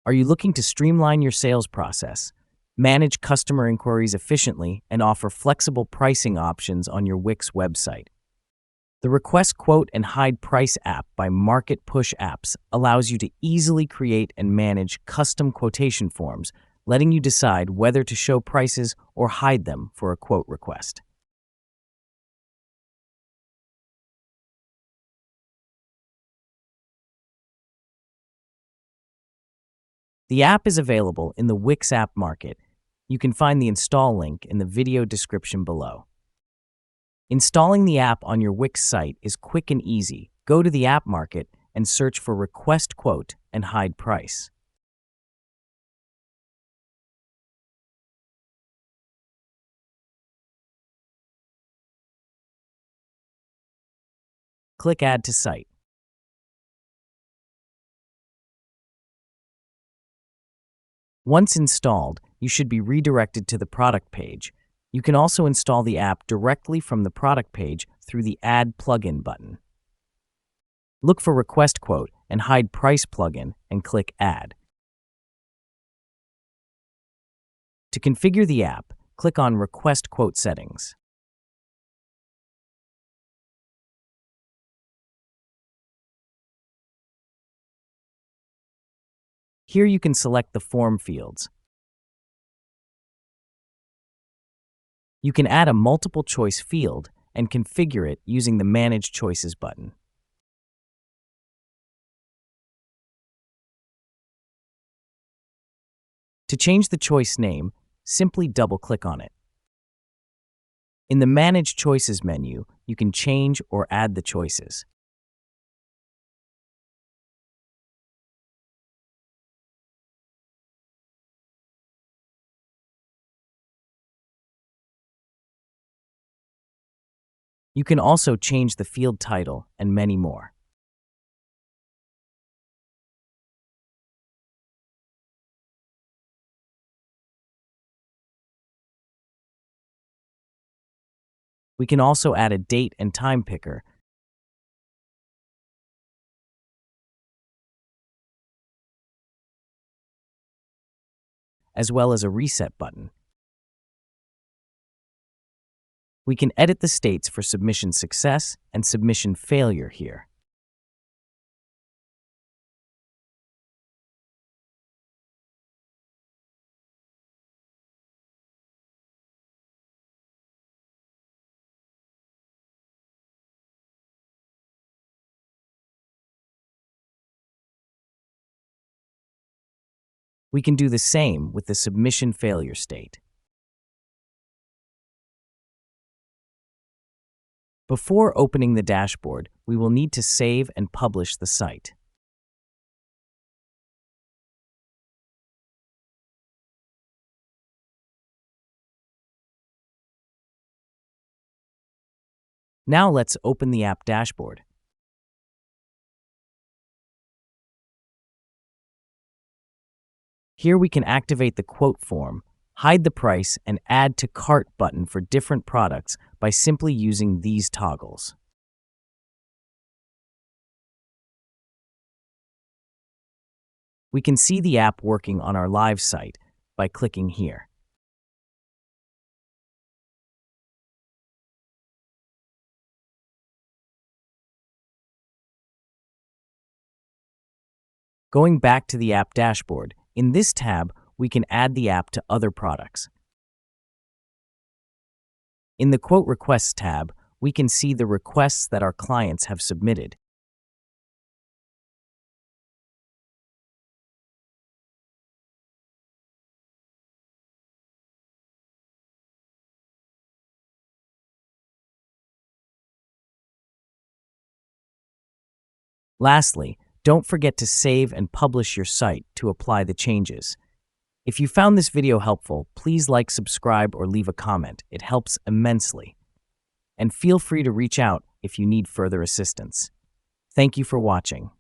Are you looking to streamline your sales process, manage customer inquiries efficiently, and offer flexible pricing options on your Wix website? The Request, Quote, and Hide Price app by Market Push Apps allows you to easily create and manage custom quotation forms, letting you decide whether to show prices or hide them for a quote request. The app is available in the Wix App Market. You can find the install link in the video description below. Installing the app on your Wix site is quick and easy. Go to the App Market and search for Request, Quote, and Hide Price. Click Add to Site. Once installed, you should be redirected to the product page. You can also install the app directly from the product page through the Add Plugin button. Look for Request, Quote, and Hide Price plugin and click Add. To configure the app, click on Request Quote Settings. Here you can select the form fields. You can add a multiple choice field and configure it using the Manage Choices button. To change the choice name, simply double-click on it. In the Manage Choices menu, you can change or add the choices. You can also change the field title and many more. We can also add a date and time picker, as well as a reset button. We can edit the states for submission success and submission failure here. We can do the same with the submission failure state. Before opening the dashboard, we will need to save and publish the site. Now let's open the app dashboard. Here we can activate the quote form, hide the price, and add to cart button for different products by simply using these toggles. We can see the app working on our live site by clicking here. Going back to the app dashboard, in this tab, we can add the app to other products. In the Quote Requests tab, we can see the requests that our clients have submitted. Lastly, don't forget to save and publish your site to apply the changes. If you found this video helpful, please like, subscribe, or leave a comment. It helps immensely. And feel free to reach out if you need further assistance. Thank you for watching.